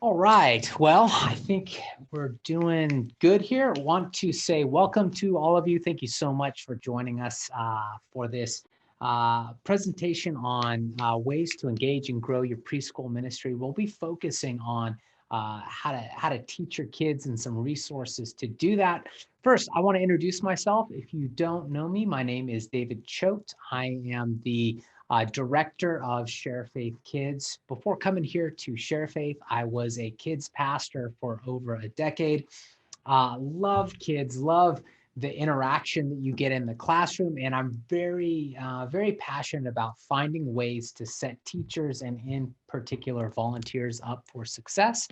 All right. Well, I think we're doing good here. Want to say welcome to all of you. Thank you so much for joining us for this presentation on ways to engage and grow your preschool ministry. We'll be focusing on how to teach your kids and some resources to do that. First, I want to introduce myself. If you don't know me, my name is David Choate. I am the director of Sharefaith Kids. Before coming here to Sharefaith, I was a kids pastor for over a decade. Love kids, love the interaction that you get in the classroom, and I'm very passionate about finding ways to set teachers and, in particular, volunteers up for success.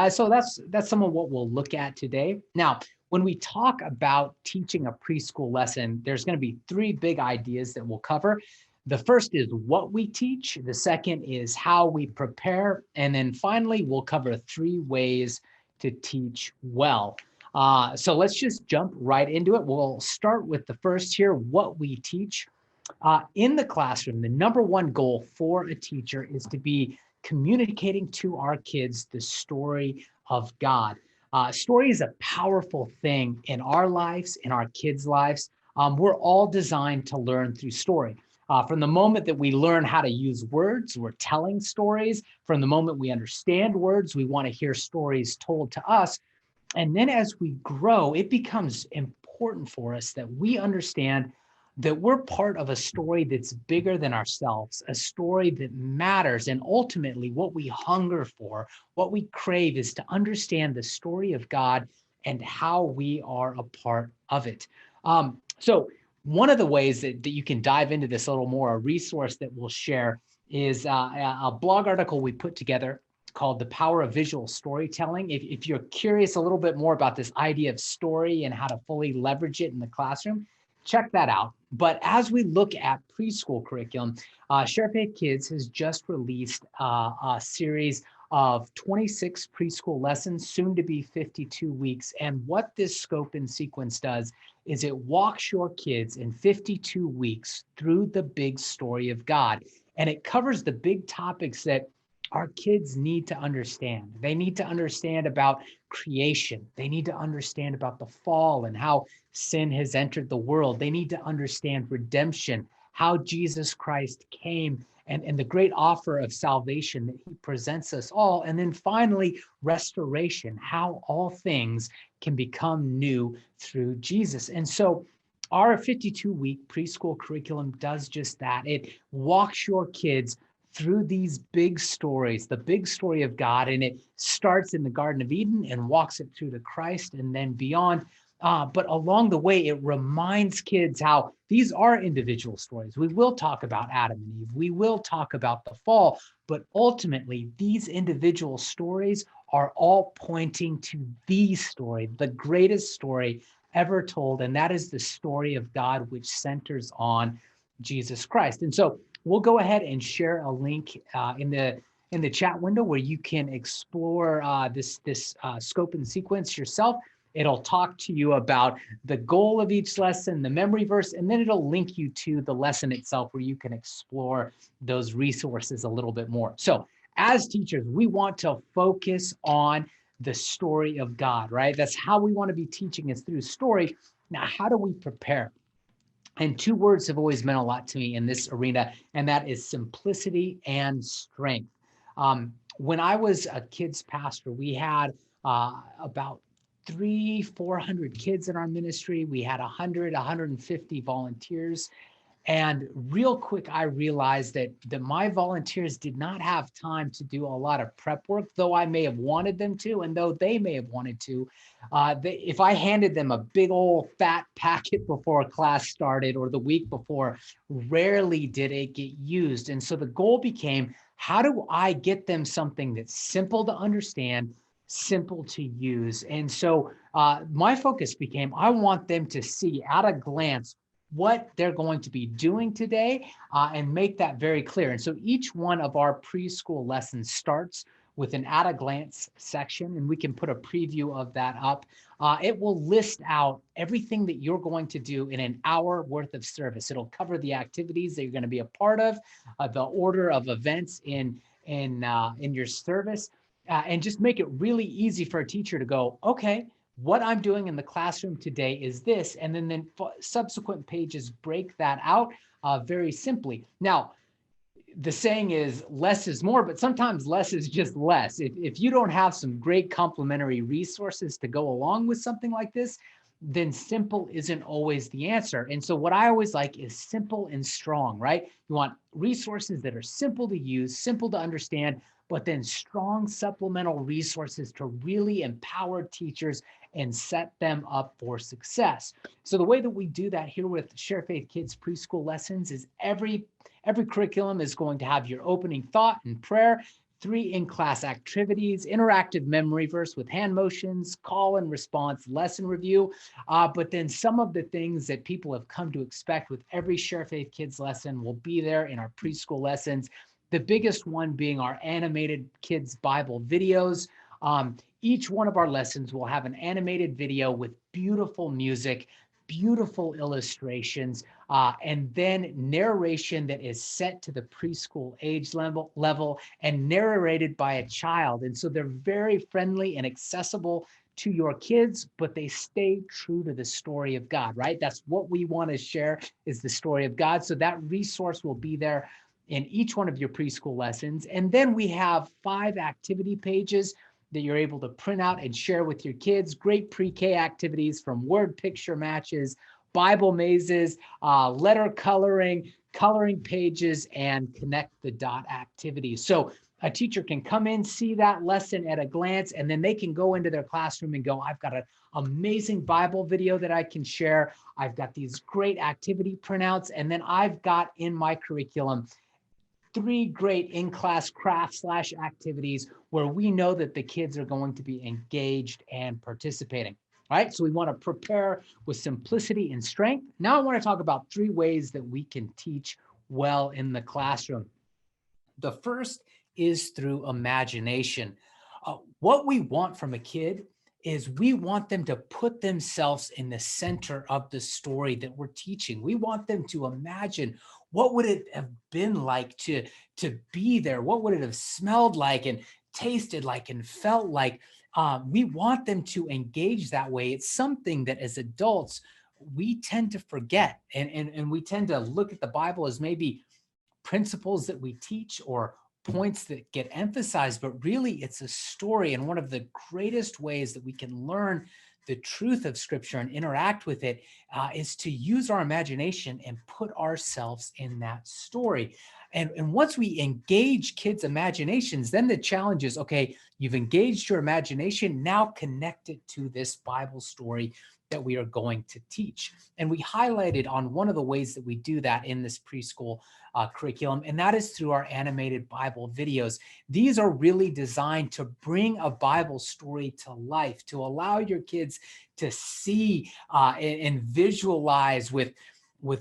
So that's some of what we'll look at today. Now, when we talk about teaching a preschool lesson, there's going to be three big ideas that we'll cover. The first is what we teach. The second is how we prepare. And then finally, we'll cover three ways to teach well. So let's just jump right into it. We'll start with the first here, what we teach. In the classroom, the number one goal for a teacher is to be communicating to our kids the story of God. Story is a powerful thing in our lives, in our kids' lives. We're all designed to learn through story. From the moment that we learn how to use words, we're telling stories. From the moment we understand words, we want to hear stories told to us. And then as we grow, it becomes important for us that we understand that we're part of a story that's bigger than ourselves, a story that matters. And ultimately, what we hunger for, what we crave is to understand the story of God and how we are a part of it. So one of the ways that you can dive into this a little more, a resource that we'll share is a blog article we put together called The Power of Visual Storytelling. If you're curious a little bit more about this idea of story and how to fully leverage it in the classroom, check that out. But as we look at preschool curriculum, Sharefaith Kids has just released a series of 26 preschool lessons, soon to be 52 weeks. And what this scope and sequence does is it walks your kids in 52 weeks through the big story of God. And it covers the big topics that our kids need to understand. They need to understand about creation. They need to understand about the fall and how sin has entered the world. They need to understand redemption, how Jesus Christ came and the great offer of salvation that he presents us all. And then finally, restoration, how all things can become new through Jesus. And so our 52-week preschool curriculum does just that. It walks your kids through these big stories, the big story of God, and it starts in the Garden of Eden and walks it through to Christ and then beyond. But along the way, it reminds kids how these are individual stories. We will talk about Adam and Eve. We will talk about the fall, but ultimately, these individual stories are all pointing to the story, the greatest story ever told, and that is the story of God, which centers on Jesus Christ. And so we'll go ahead and share a link in the chat window where you can explore this scope and sequence yourself. It'll talk to you about the goal of each lesson, the memory verse, and then it'll link you to the lesson itself where you can explore those resources a little bit more. So as teachers, we want to focus on the story of God, right? That's how we want to be teaching is through story. Now, how do we prepare? And two words have always meant a lot to me in this arena, and that is simplicity and strength. When I was a kids pastor, we had about 400 kids in our ministry. We had 150 volunteers. And real quick, I realized that my volunteers did not have time to do a lot of prep work, though I may have wanted them to, and though they may have wanted to. If I handed them a big old fat packet before class started or the week before, rarely did it get used. And so the goal became, how do I get them something that's simple to understand, simple to use? And so my focus became, I want them to see at a glance what they're going to be doing today and make that very clear. And so each one of our preschool lessons starts with an at a glance section, and we can put a preview of that up. It will list out everything that you're going to do in an hour worth of service. It'll cover the activities that you're going to be a part of, the order of events in your service. and just make it really easy for a teacher to go, okay, what I'm doing in the classroom today is this, and then subsequent pages break that out very simply. Now, the saying is less is more, but sometimes less is just less. If you don't have some great complementary resources to go along with something like this, then simple isn't always the answer. And so what I always like is simple and strong, right? You want resources that are simple to use, simple to understand, but then strong supplemental resources to really empower teachers and set them up for success. So the way that we do that here with Sharefaith Kids Preschool lessons is every curriculum is going to have your opening thought and prayer, 3 in-class activities, interactive memory verse with hand motions, call and response, lesson review. But then some of the things that people have come to expect with every Sharefaith Kids lesson will be there in our preschool lessons. The biggest one being our animated kids Bible videos. Each one of our lessons will have an animated video with beautiful music, beautiful illustrations, and then narration that is set to the preschool age level and narrated by a child. And so they're very friendly and accessible to your kids, but they stay true to the story of God, right? That's what we want to share, is the story of God. So that resource will be there in each one of your preschool lessons. And then we have 5 activity pages that you're able to print out and share with your kids. Great pre-K activities, from word picture matches, Bible mazes, letter coloring, coloring pages, and connect the dot activities. So a teacher can come in, see that lesson at a glance, and then they can go into their classroom and go, I've got an amazing Bible video that I can share. I've got these great activity printouts, and then I've got in my curriculum 3 great in-class craft/activities where we know that the kids are going to be engaged and participating. All right, so we want to prepare with simplicity and strength. Now I want to talk about 3 ways that we can teach well in the classroom. The first is through imagination. What we want from a kid is we want them to put themselves in the center of the story that we're teaching. We want them to imagine, what would it have been like to be there? What would it have smelled like and tasted like and felt like? We want them to engage that way. It's something that as adults, we tend to forget. And we tend to look at the Bible as maybe principles that we teach or points that get emphasized, but really it's a story. And one of the greatest ways that we can learn the truth of Scripture and interact with it is to use our imagination and put ourselves in that story. And once we engage kids' imaginations, then the challenge is, okay, you've engaged your imagination, now connect it to this Bible story that we are going to teach. And we highlighted on one of the ways that we do that in this preschool curriculum, and that is through our animated Bible videos. These are really designed to bring a Bible story to life, to allow your kids to see and visualize with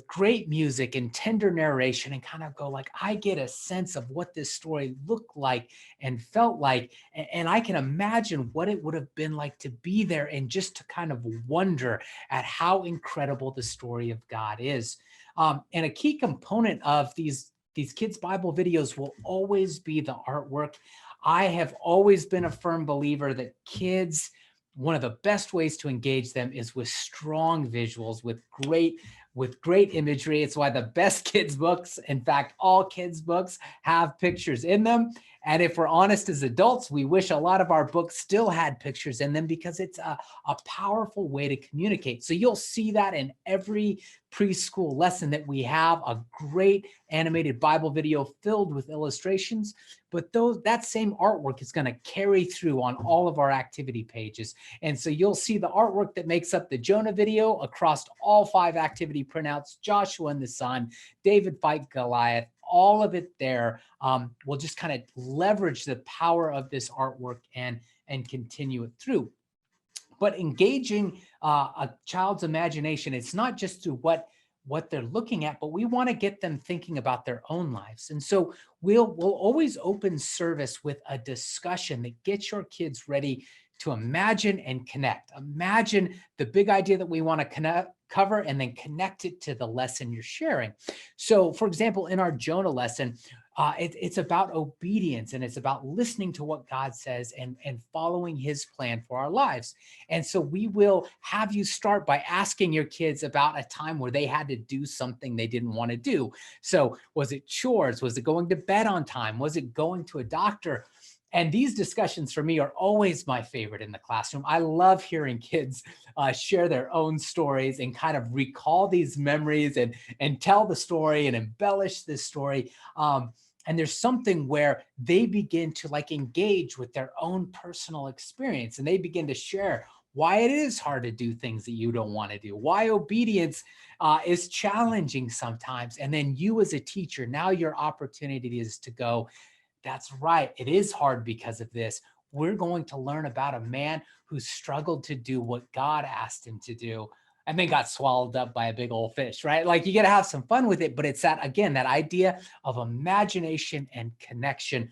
great music and tender narration, and kind of go like, I get a sense of what this story looked like and felt like, and I can imagine what it would have been like to be there, and just to kind of wonder at how incredible the story of God is. And a key component of these kids' Bible videos will always be the artwork. I have always been a firm believer that kids, one of the best ways to engage them is with strong visuals, with great imagery. It's why the best kids books, in fact, all kids books, have pictures in them. And if we're honest as adults, we wish a lot of our books still had pictures in them, because it's a powerful way to communicate. So you'll see that in every preschool lesson that we have, a great animated Bible video filled with illustrations. But that same artwork is going to carry through on all of our activity pages. And so you'll see the artwork that makes up the Jonah video across all 5 activity printouts, Joshua and the sun, David fight Goliath, all of it there. We'll just kind of leverage the power of this artwork and continue it through. But engaging a child's imagination, it's not just through what they're looking at, but we want to get them thinking about their own lives. And so we'll always open service with a discussion that gets your kids ready to imagine and connect. Imagine the big idea that we want to cover, and then connect it to the lesson you're sharing. So for example, in our Jonah lesson, It's about obedience, and it's about listening to what God says and following his plan for our lives. And so we will have you start by asking your kids about a time where they had to do something they didn't want to do. So was it chores? Was it going to bed on time? Was it going to a doctor? And these discussions for me are always my favorite in the classroom. I love hearing kids share their own stories and kind of recall these memories and tell the story and embellish this story. And there's something where they begin to like engage with their own personal experience, and they begin to share why it is hard to do things that you don't want to do, why obedience is challenging sometimes. And then you as a teacher, now your opportunity is to go, that's right, it is hard because of this. We're going to learn about a man who struggled to do what God asked him to do and then got swallowed up by a big old fish, right? Like you got to have some fun with it, but it's that, again, that idea of imagination and connection,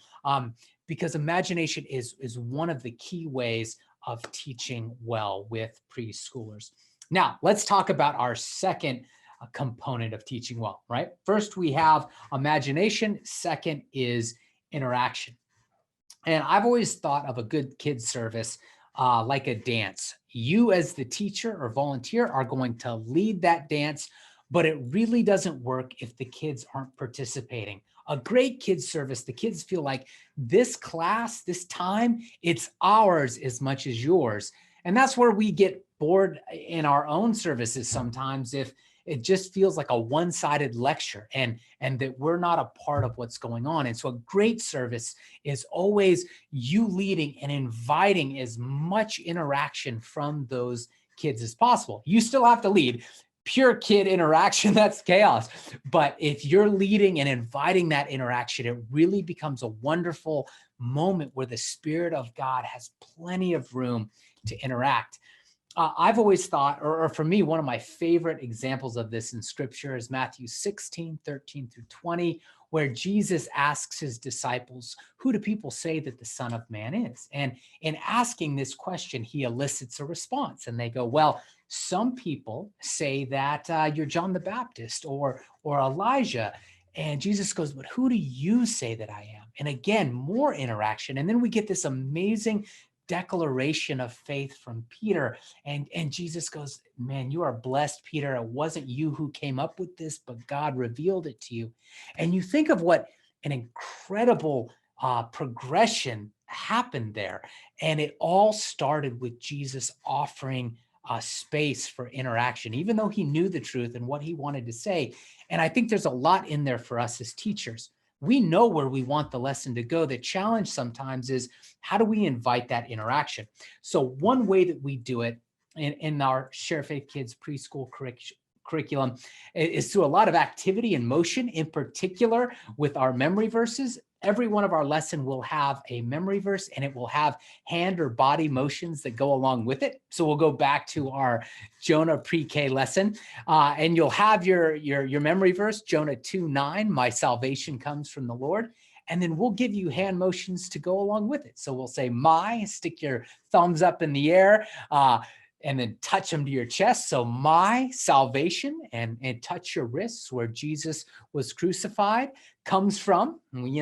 because imagination is one of the key ways of teaching well with preschoolers. Now, let's talk about our second component of teaching well, right? First, we have imagination. Second is interaction. And I've always thought of a good kids service like a dance. You as the teacher or volunteer are going to lead that dance, but it really doesn't work if the kids aren't participating. A great kids service, the kids feel like this class, this time, it's ours as much as yours. And that's where we get bored in our own services sometimes if it just feels like a one-sided lecture and that we're not a part of what's going on. And so a great service is always you leading and inviting as much interaction from those kids as possible. You still have to lead. Pure kid interaction, that's chaos. But if you're leading and inviting that interaction, it really becomes a wonderful moment where the Spirit of God has plenty of room to interact. I've always thought, or for me, one of my favorite examples of this in scripture is Matthew 16, 13 through 20, where Jesus asks his disciples, who do people say that the Son of Man is? And in asking this question, he elicits a response. And they go, well, some people say that you're John the Baptist or Elijah. And Jesus goes, but who do you say that I am? And again, more interaction. And then we get this amazing declaration of faith from Peter. And Jesus goes, man, you are blessed, Peter. It wasn't you who came up with this, but God revealed it to you. And you think of what an incredible progression happened there. And it all started with Jesus offering space for interaction, even though he knew the truth and what he wanted to say. And I think there's a lot in there for us as teachers. We know where we want the lesson to go. The challenge sometimes is how do we invite that interaction? So one way that we do it in our Sharefaith Kids Preschool curriculum is through a lot of activity and motion, in particular with our memory verses. Every one of our lesson will have a memory verse and it will have hand or body motions that go along with it. So we'll go back to our Jonah pre-K lesson and you'll have your memory verse, Jonah 2:9, my salvation comes from the Lord. And then we'll give you hand motions to go along with it. So we'll say, stick your thumbs up in the air, and then touch them to your chest. So my salvation, and touch your wrists where Jesus was crucified, comes from, we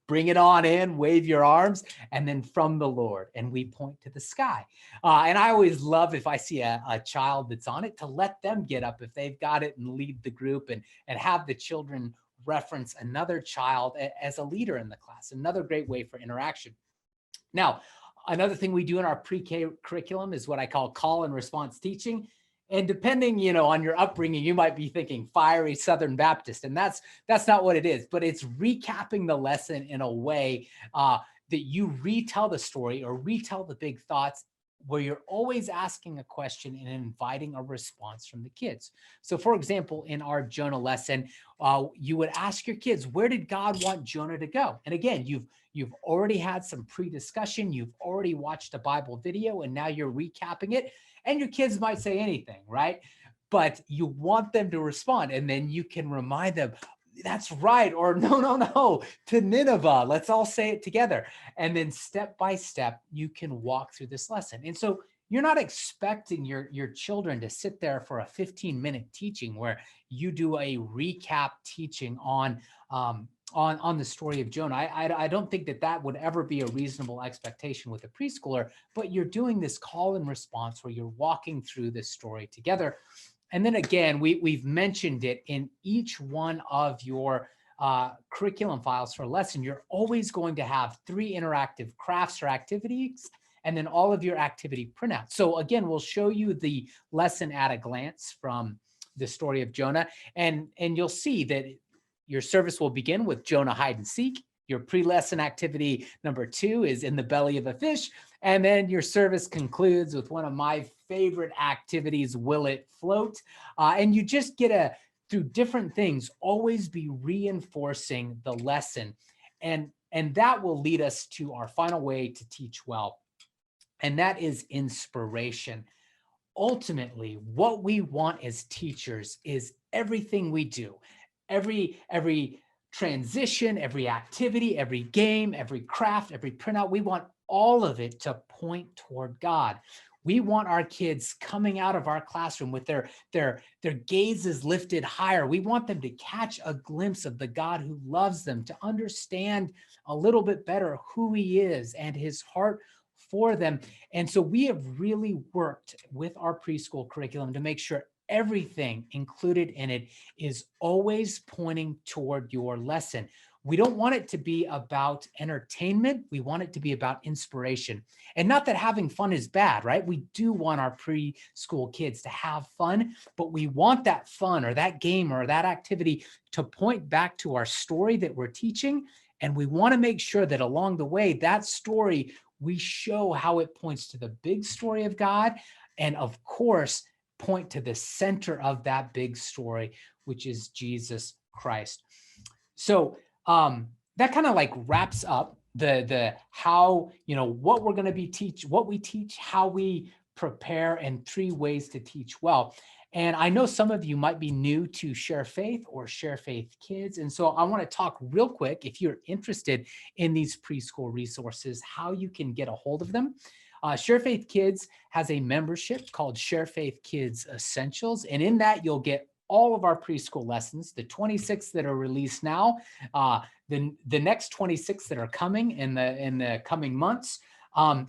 bring it on in, wave your arms, and then from the Lord, and we point to the sky. And I always love if I see a child that's on it to let them get up if they've got it and lead the group and have the children reference another child as a leader in the class. Another great way for interaction. Now, another thing we do in our pre-K curriculum is what I call and response teaching. And depending, on your upbringing, you might be thinking fiery Southern Baptist, and that's not what it is. But it's recapping the lesson in a way that you retell the story or retell the big thoughts, where you're always asking a question and inviting a response from the kids. So, for example, in our Jonah lesson, you would ask your kids, where did God want Jonah to go? And again, you've already had some pre-discussion, you've already watched a Bible video, and now you're recapping it. And your kids might say anything, right? But you want them to respond, and then you can remind them, that's right, or no, to Nineveh. Let's all say it together. And then step by step, you can walk through this lesson. And so you're not expecting your children to sit there for a 15-minute teaching where you do a recap teaching on on the story of Jonah. I don't think that would ever be a reasonable expectation with a preschooler, but you're doing this call and response where you're walking through this story together. And then again, we've mentioned it in each one of your curriculum files for a lesson. You're always going to have 3 interactive crafts or activities, and then all of your activity printouts. So again, we'll show you the lesson at a glance from the story of Jonah, and you'll see that your service will begin with Jonah hide and seek. Your pre-lesson activity number 2 is in the belly of a fish. And then your service concludes with one of my favorite activities, Will It Float? And you just get through different things, always be reinforcing the lesson. And that will lead us to our final way to teach well. And that is inspiration. Ultimately, what we want as teachers is everything we do, every transition, every activity, every game, every craft, every printout, we want all of it to point toward God. We want our kids coming out of our classroom with their gazes lifted higher. We want them to catch a glimpse of the God who loves them, to understand a little bit better who he is and his heart for them. And so we have really worked with our preschool curriculum to make sure everything included in it is always pointing toward your lesson. We don't want it to be about entertainment. We want it to be about inspiration. And not that having fun is bad, right? We do want our preschool kids to have fun, but we want that fun or that game or that activity to point back to our story that we're teaching. And we want to make sure that along the way, that story, we show how it points to the big story of God. And of course, point to the center of that big story, which is Jesus Christ. So that kind of like wraps up the how, what we're going to be what we teach, how we prepare, and 3 ways to teach well. And I know some of you might be new to Sharefaith or Sharefaith Kids. And so I want to talk real quick, if you're interested in these preschool resources, how you can get a hold of them. Sharefaith Kids has a membership called Sharefaith Kids Essentials. And in that, you'll get all of our preschool lessons, the 26 that are released now, the next 26 that are coming in the coming months.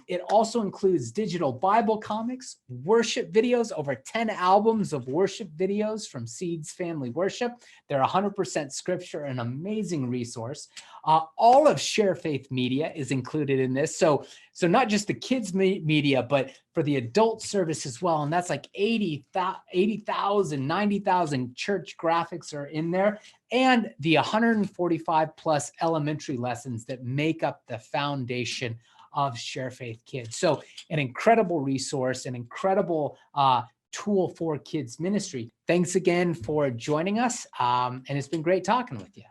It also includes digital Bible comics, worship videos, over 10 albums of worship videos from Seeds Family Worship. They're 100% scripture, an amazing resource. All of Sharefaith media is included in this. So not just the kids media, but for the adult service as well. And that's like 80,000, 90,000 church graphics are in there. And the 145 plus elementary lessons that make up the foundation of Sharefaith Kids. So an incredible resource, an incredible tool for kids ministry. Thanks again for joining us. And it's been great talking with you.